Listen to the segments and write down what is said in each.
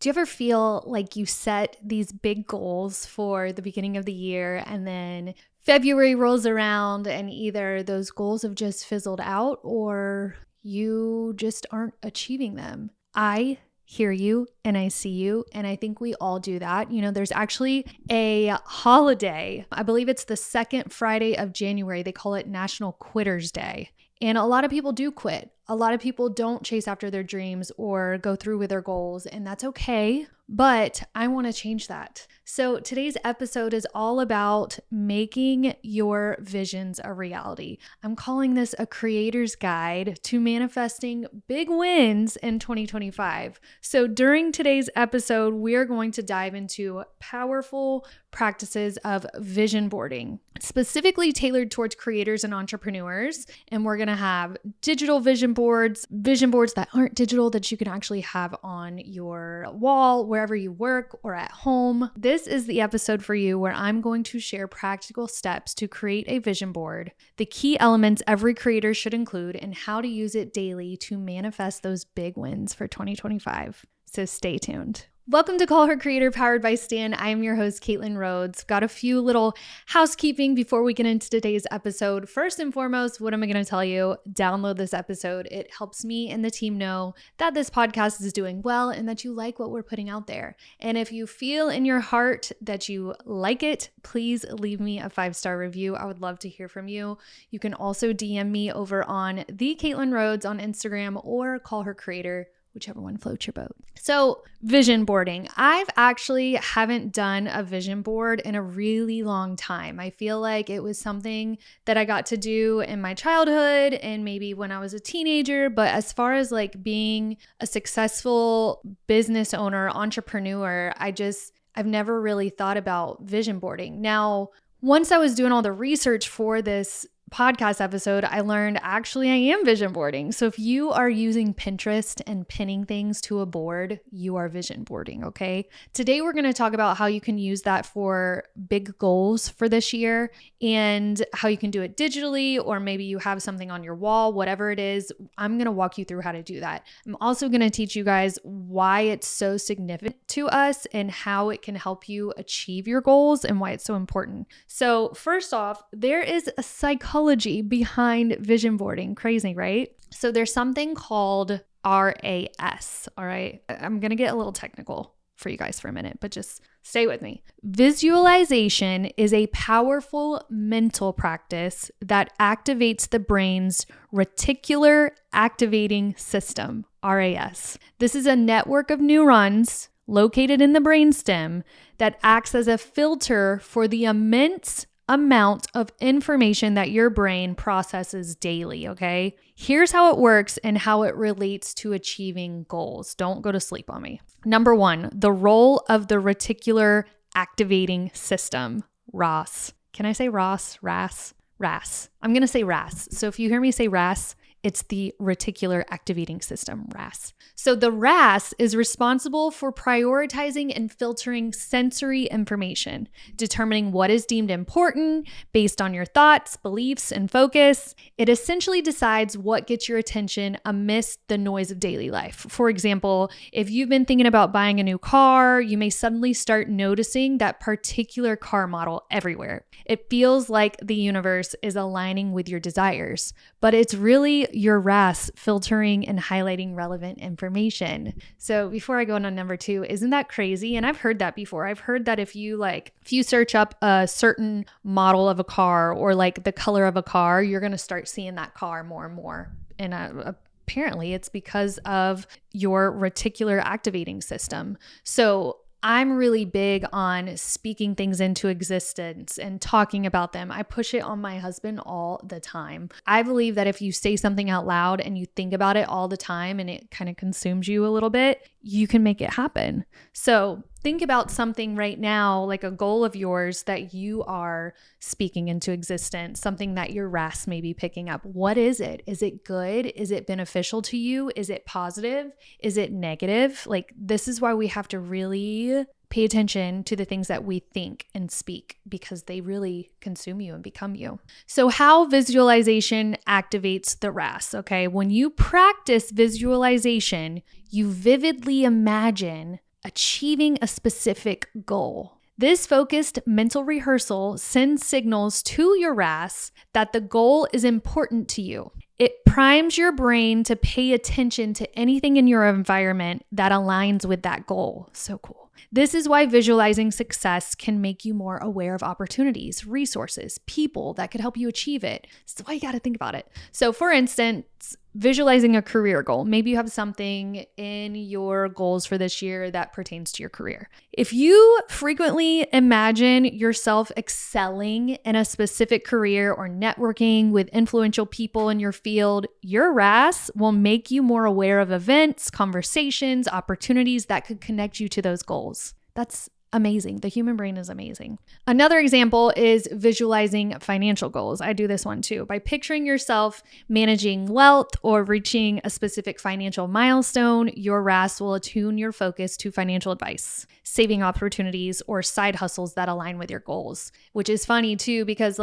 Do you ever feel like you set these big goals for the beginning of the year and then February rolls around and either those goals have just fizzled out or you just aren't achieving them? I hear you and I see you, and I think we all do that. There's actually a holiday. I believe it's the second Friday of January. They call it National Quitters Day. And a lot of people do quit. A lot of people don't chase after their dreams or go through with their goals, and that's okay. But I want to change that. So today's episode is all about making your visions a reality. I'm calling this a creator's guide to manifesting big wins in 2025. So during today's episode, we are going to dive into powerful practices of vision boarding, specifically tailored towards creators and entrepreneurs. And we're going to have digital vision boards that aren't digital that you can actually have on your wall, wherever you work or at home. This is the episode for you where I'm going to share practical steps to create a vision board, the key elements every creator should include, and how to use it daily to manifest those big wins for 2025. So stay tuned. Welcome to Call Her Creator, powered by Stan. I am your host, Caitlin Rhodes. Got a few little housekeeping before we get into today's episode. First and foremost, what am I going to tell you? Download this episode. It helps me and the team know that this podcast is doing well and that you like what we're putting out there. And if you feel in your heart that you like it, please leave me a 5-star review. I would love to hear from you. You can also DM me over on the Caitlin Rhodes on Instagram or Call Her Creator, whichever one floats your boat. So vision boarding. I've actually haven't done a vision board in a really long time. I feel like it was something that I got to do in my childhood and maybe when I was a teenager. But as far as like being a successful business owner, entrepreneur, I've never really thought about vision boarding. Now, once I was doing all the research for this podcast episode, I learned actually I am vision boarding. So if you are using Pinterest and pinning things to a board, you are vision boarding, okay? Today we're going to talk about how you can use that for big goals for this year and how you can do it digitally, or maybe you have something on your wall, whatever it is. I'm going to walk you through how to do that. I'm also going to teach you guys why it's so significant to us and how it can help you achieve your goals and why it's so important. So first off, there is a psychology behind vision boarding. Crazy, right? So there's something called RAS, all right? I'm going to get a little technical for you guys for a minute, but just stay with me. Visualization is a powerful mental practice that activates the brain's Reticular Activating System, RAS. This is a network of neurons located in the brainstem that acts as a filter for the immense amount of information that your brain processes daily, okay? Here's how it works and how it relates to achieving goals. Don't go to sleep on me. Number 1, the role of the Reticular Activating System, RAS. Can I say RAS? RAS? RAS. I'm going to say RAS. So if you hear me say RAS, it's the Reticular Activating System, RAS. So the RAS is responsible for prioritizing and filtering sensory information, determining what is deemed important based on your thoughts, beliefs, and focus. It essentially decides what gets your attention amidst the noise of daily life. For example, if you've been thinking about buying a new car, you may suddenly start noticing that particular car model everywhere. It feels like the universe is aligning with your desires, but it's really your RAS filtering and highlighting relevant information. So before I go on number 2, isn't that crazy? And I've heard that before. I've heard that if you search up a certain model of a car or like the color of a car, you're going to start seeing that car more and more. And apparently it's because of your Reticular Activating System. So I'm really big on speaking things into existence and talking about them. I push it on my husband all the time. I believe that if you say something out loud and you think about it all the time and it kind of consumes you a little bit, you can make it happen. So think about something right now, like a goal of yours that you are speaking into existence, something that your RAS may be picking up. What is it? Is it good? Is it beneficial to you? Is it positive? Is it negative? Like, this is why we have to really pay attention to the things that we think and speak, because they really consume you and become you. So how visualization activates the RAS, okay? When you practice visualization, you vividly imagine achieving a specific goal. This focused mental rehearsal sends signals to your RAS that the goal is important to you. It primes your brain to pay attention to anything in your environment that aligns with that goal. So cool. This is why visualizing success can make you more aware of opportunities, resources, people that could help you achieve it. That's why you got to think about it. So for instance, visualizing a career goal. Maybe you have something in your goals for this year that pertains to your career. If you frequently imagine yourself excelling in a specific career or networking with influential people in your field, your RAS will make you more aware of events, conversations, opportunities that could connect you to those goals. That's amazing. The human brain is amazing. Another example is visualizing financial goals. I do this one too. By picturing yourself managing wealth or reaching a specific financial milestone, your RAS will attune your focus to financial advice, saving opportunities, or side hustles that align with your goals, which is funny too, because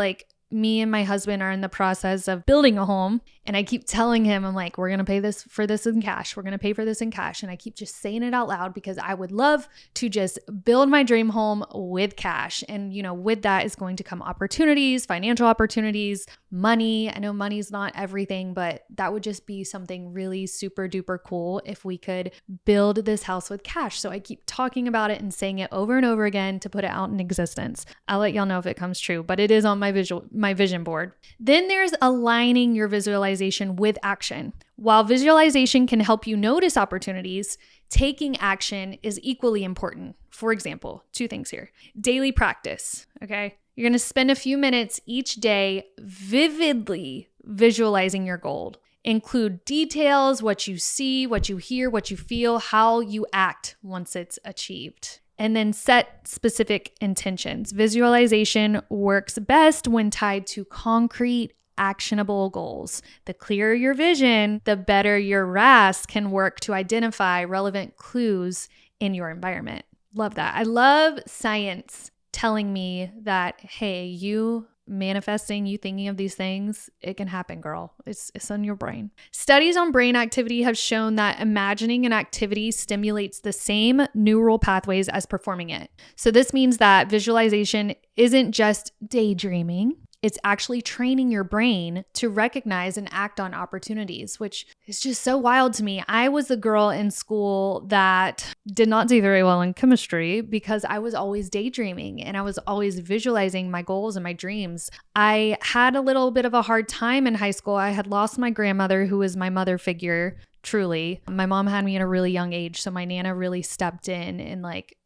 me and my husband are in the process of building a home, and I keep telling him, I'm like, we're going to pay for this in cash. We're going to pay for this in cash. And I keep just saying it out loud because I would love to just build my dream home with cash. And, with that is going to come opportunities, financial opportunities, money. I know money's not everything, but that would just be something really super duper cool if we could build this house with cash. So I keep talking about it and saying it over and over again to put it out in existence. I'll let y'all know if it comes true, but it is on my vision board. Then there's aligning your visualization with action. While visualization can help you notice opportunities, taking action is equally important. For example, 2 things here. Daily practice, okay? You're going to spend a few minutes each day vividly visualizing your goal. Include details, what you see, what you hear, what you feel, how you act once it's achieved. And then set specific intentions. Visualization works best when tied to concrete, actionable goals. The clearer your vision, the better your RAS can work to identify relevant clues in your environment. Love that. I love science telling me that, hey, you manifesting, you thinking of these things, it can happen, girl. It's in your brain. Studies on brain activity have shown that imagining an activity stimulates the same neural pathways as performing it. So this means that visualization isn't just daydreaming. It's actually training your brain to recognize and act on opportunities, which is just so wild to me. I was the girl in school that did not do very well in chemistry because I was always daydreaming and I was always visualizing my goals and my dreams. I had a little bit of a hard time in high school. I had lost my grandmother, who was my mother figure, truly. My mom had me at a really young age, so my Nana really stepped in and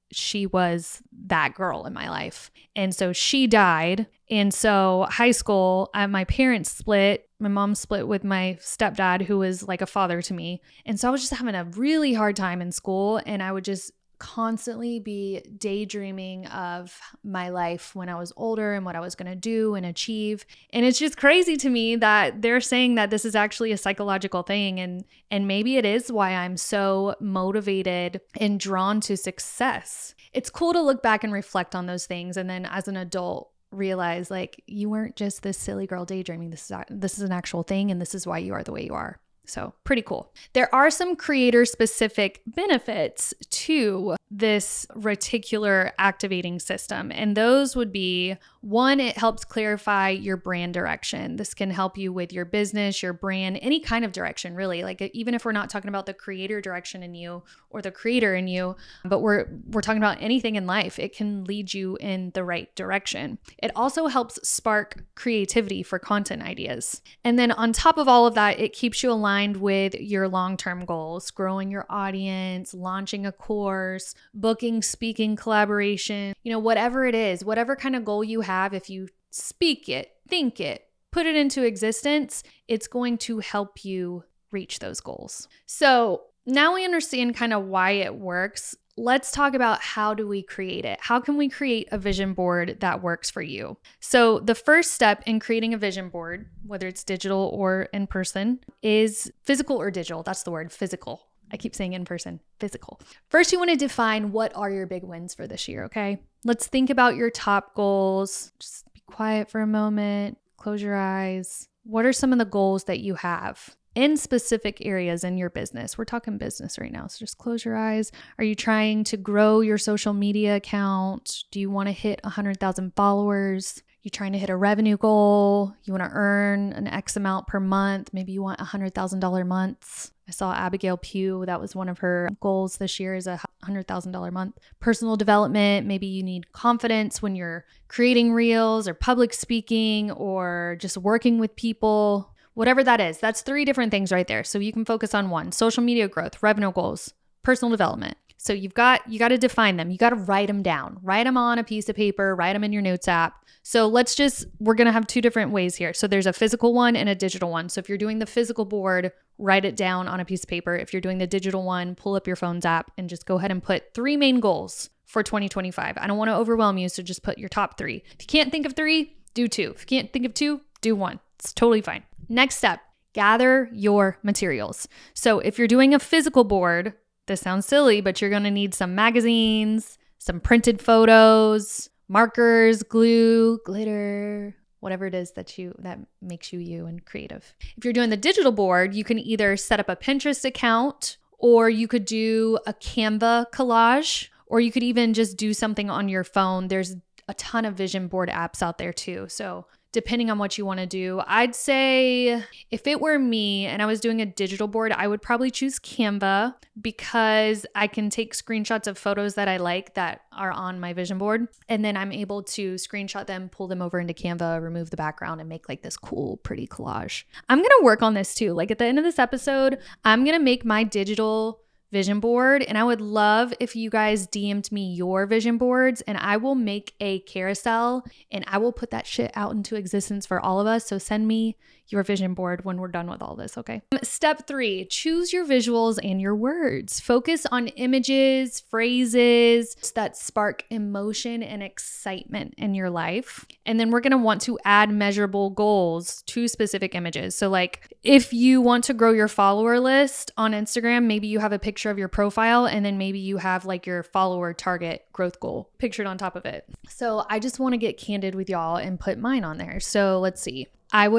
she was that girl in my life. And so she died. And so high school, my parents split. My mom split with my stepdad, who was like a father to me. And so I was just having a really hard time in school. And I would just constantly be daydreaming of my life when I was older and what I was going to do and achieve. And it's just crazy to me that they're saying that this is actually a psychological thing. And maybe it is why I'm so motivated and drawn to success. It's cool to look back and reflect on those things. And then as an adult, realize you weren't just this silly girl daydreaming. This is an actual thing. And this is why you are the way you are. So pretty cool. There are some creator-specific benefits to this reticular activating system. And those would be, 1, it helps clarify your brand direction. This can help you with your business, your brand, any kind of direction, really. Even if we're not talking about the creator direction in you or the creator in you, but we're talking about anything in life, it can lead you in the right direction. It also helps spark creativity for content ideas. And then on top of all of that, it keeps you aligned with your long-term goals, growing your audience, launching a course, booking, speaking, collaboration, whatever it is, whatever kind of goal you have, if you speak it, think it, put it into existence, it's going to help you reach those goals. So now we understand kind of why it works. Let's talk about how do we create it? How can we create a vision board that works for you? So the first step in creating a vision board, whether it's digital or in person, is physical or digital. That's the word, physical. I keep saying in person, physical. First, you want to define what are your big wins for this year, okay? Let's think about your top goals. Just be quiet for a moment. Close your eyes. What are some of the goals that you have? in specific areas in your business. We're talking business right now, so just close your eyes. Are you trying to grow your social media account? Do you want to hit 100,000 followers? You trying to hit a revenue goal? You want to earn an X amount per month? Maybe you want $100,000 months. I saw Abigail Pugh. That was one of her goals this year, is a $100,000 month. Personal development. Maybe you need confidence when you're creating reels or public speaking or just working with people. Whatever that is, that's 3 different things right there. So you can focus on one: social media growth, revenue goals, personal development. So you got to define them. You got to write them down. Write them on a piece of paper, write them in your notes app. So we're going to have 2 different ways here. So there's a physical one and a digital one. So if you're doing the physical board, write it down on a piece of paper. If you're doing the digital one, pull up your phone's app and just go ahead and put 3 main goals for 2025. I don't want to overwhelm you, so just put your top 3. If you can't think of 3, do 2. If you can't think of 2, do 1. It's totally fine. Next step, gather your materials. So if you're doing a physical board, this sounds silly, but you're going to need some magazines, some printed photos, markers, glue, glitter, whatever it is that makes you and creative. If you're doing the digital board, you can either set up a Pinterest account, or you could do a Canva collage, or you could even just do something on your phone. There's a ton of vision board apps out there too. So depending on what you want to do, I'd say if it were me and I was doing a digital board, I would probably choose Canva, because I can take screenshots of photos that I like that are on my vision board. And then I'm able to screenshot them, pull them over into Canva, remove the background, and make like this cool, pretty collage. I'm going to work on this too. Like at the end of this episode, I'm going to make my digital vision board, and I would love if you guys DM'd me your vision boards, and I will make a carousel and I will put that shit out into existence for all of us. So send me your vision board when we're done with all this, okay? Step 3, choose your visuals and your words. Focus on images, phrases that spark emotion and excitement in your life. And then we're going to want to add measurable goals to specific images. So like if you want to grow your follower list on Instagram, maybe you have a picture of your profile, and then maybe you have like your follower target growth goal pictured on top of it. So I just want to get candid with y'all and put mine on there. So let's see. I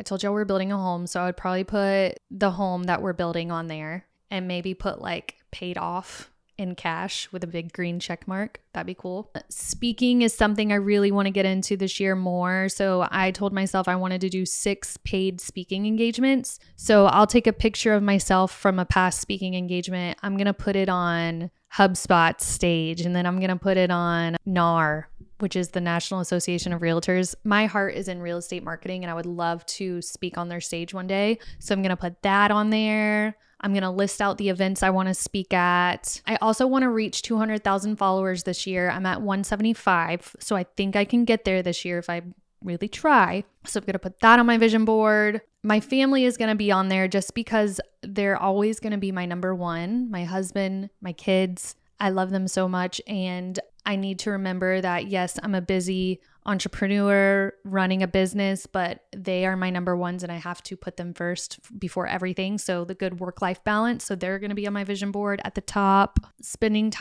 told y'all we're building a home, so I would probably put the home that we're building on there, and maybe put like paid off in cash with a big green check mark. That'd be cool. Speaking is something I really want to get into this year more. So I told myself I wanted to do 6 paid speaking engagements. So I'll take a picture of myself from a past speaking engagement. I'm going to put it on HubSpot's stage, and then I'm going to put it on NAR, which is the National Association of Realtors. My heart is in real estate marketing, and I would love to speak on their stage one day. So I'm going to put that on there. I'm going to list out the events I want to speak at. I also want to reach 200,000 followers this year. I'm at 175, so I think I can get there this year if I really try. So I'm going to put that on my vision board. My family is going to be on there just because they're always going to be my number one. My husband, my kids, I love them so much. And I need to remember that, yes, I'm a busy entrepreneur running a business, but they are my number ones, and I have to put them first before everything. So the good work-life balance. So they're going to be on my vision board at the top. Spending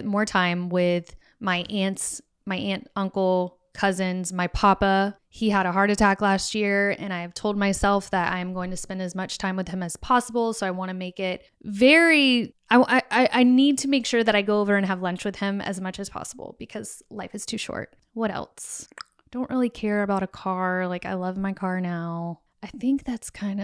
more time with my aunts, my aunt, uncle, cousins, my papa. He had a heart attack last year, and I have told myself that I'm going to spend as much time with him as possible. So I want to make it I need to make sure that I go over and have lunch with him as much as possible, because life is too short. What else? Don't really care about a car. Like, I love my car now. I think that's kind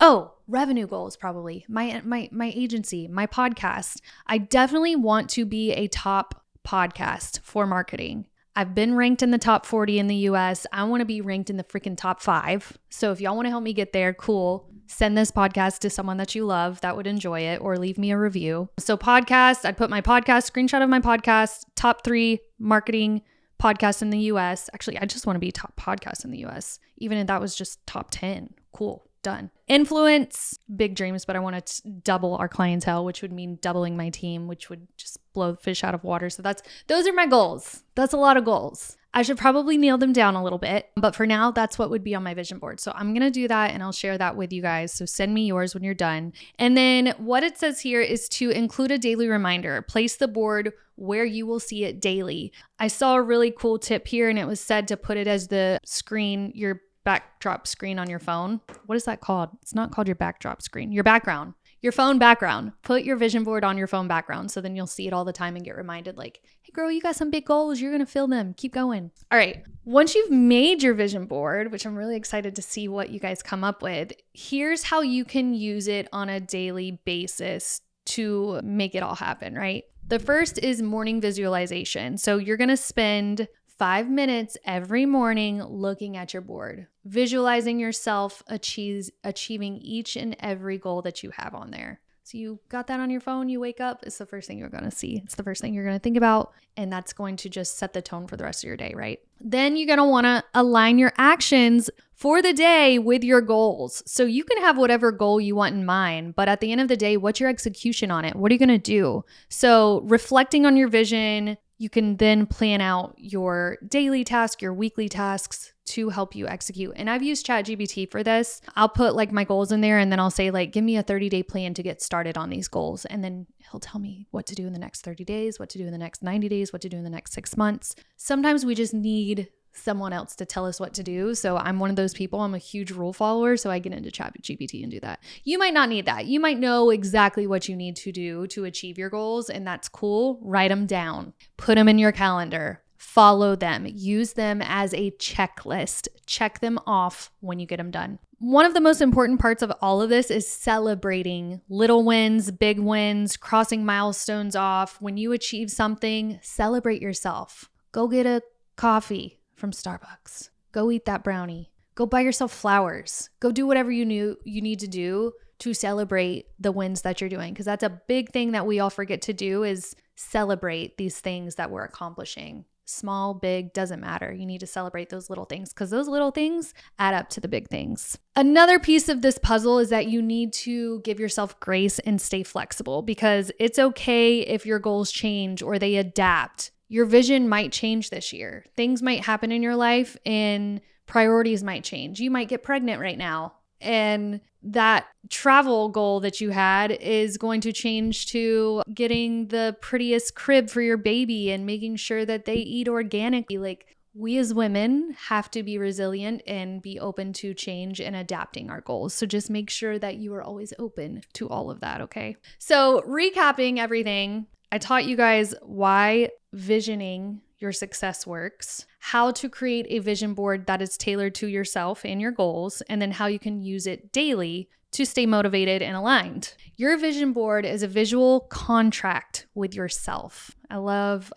of, revenue goals probably. My agency, my podcast. I definitely want to be a top podcast for marketing. I've been ranked in the top 40 in the US. I want to be ranked in the freaking top 5. So if y'all want to help me get there, cool. Send this podcast to someone that you love that would enjoy it, or leave me a review. So podcast, I'd put my podcast, screenshot of my podcast, top 3 marketing podcasts in the US. Actually, I just want to be top podcast in the US. Even if that was just top 10. Cool. Done. Influence, big dreams, but I want to double our clientele, which would mean doubling my team, which would just blow the fish out of water. So those are my goals. That's a lot of goals. I should probably nail them down a little bit, but for now, that's what would be on my vision board. So I'm going to do that, and I'll share that with you guys. So send me yours when you're done. And then what it says here is to include a daily reminder. Place the board where you will see it daily. I saw a really cool tip here, and it was said to put it as the screen, your backdrop screen on your phone. What is that called? It's not called your backdrop screen. Your background. Your phone background. Put your vision board on your phone background so then you'll see it all the time and get reminded like, hey girl, you got some big goals. You're going to fill them. Keep going. All right. Once you've made your vision board, which I'm really excited to see what you guys come up with, here's how you can use it on a daily basis to make it all happen, right? The first is morning visualization. So you're going to spend 5 minutes every morning looking at your board, visualizing yourself achieving each and every goal that you have on there. So you got that on your phone, you wake up, it's the first thing you're going to see. It's the first thing you're going to think about, and that's going to just set the tone for the rest of your day, right? Then you're going to want to align your actions for the day with your goals. So you can have whatever goal you want in mind, but at the end of the day, what's your execution on it? What are you going to do? So reflecting on your vision, you can then plan out your daily task, your weekly tasks to help you execute. And I've used ChatGPT for this. I'll put like my goals in there and then I'll say like, give me a 30-day plan to get started on these goals. And then he'll tell me what to do in the next 30 days, what to do in the next 90 days, what to do in the next 6 months. Sometimes we just need someone else to tell us what to do. So I'm one of those people. I'm a huge rule follower. So I get into ChatGPT and do that. You might not need that. You might know exactly what you need to do to achieve your goals. And that's cool. Write them down, put them in your calendar, follow them, use them as a checklist, check them off when you get them done. One of the most important parts of all of this is celebrating little wins, big wins, crossing milestones off. When you achieve something, celebrate yourself. Go get a coffee from Starbucks. Go eat that brownie. Go buy yourself flowers. Go do whatever you need to do to celebrate the wins that you're doing. Because that's a big thing that we all forget to do is celebrate these things that we're accomplishing. Small, big, doesn't matter. You need to celebrate those little things because those little things add up to the big things. Another piece of this puzzle is that you need to give yourself grace and stay flexible because it's okay if your goals change or they adapt. Your vision might change this year. Things might happen in your life and priorities might change. You might get pregnant right now. And that travel goal that you had is going to change to getting the prettiest crib for your baby and making sure that they eat organically. Like, we as women have to be resilient and be open to change and adapting our goals. So just make sure that you are always open to all of that, okay? So recapping everything, I taught you guys why visioning your success works, how to create a vision board that is tailored to yourself and your goals, and then how you can use it daily to stay motivated and aligned. Your vision board is a visual contract with yourself. I love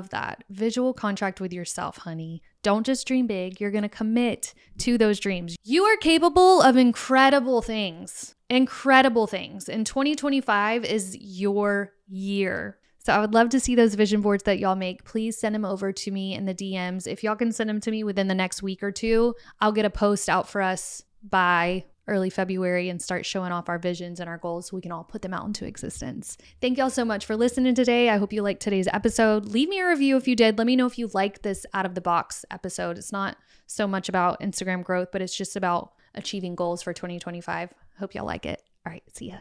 that. Visual contract with yourself, honey. Don't just dream big. You're going to commit to those dreams. You are capable of incredible things. Incredible things. And 2025 is your year. So I would love to see those vision boards that y'all make. Please send them over to me in the DMs. If y'all can send them to me within the next week or two, I'll get a post out for us by early February and start showing off our visions and our goals so we can all put them out into existence. Thank y'all so much for listening today. I hope you liked today's episode. Leave me a review if you did. Let me know if you liked this out of the box episode. It's not so much about Instagram growth, but it's just about achieving goals for 2025. Hope y'all like it. All right, see ya.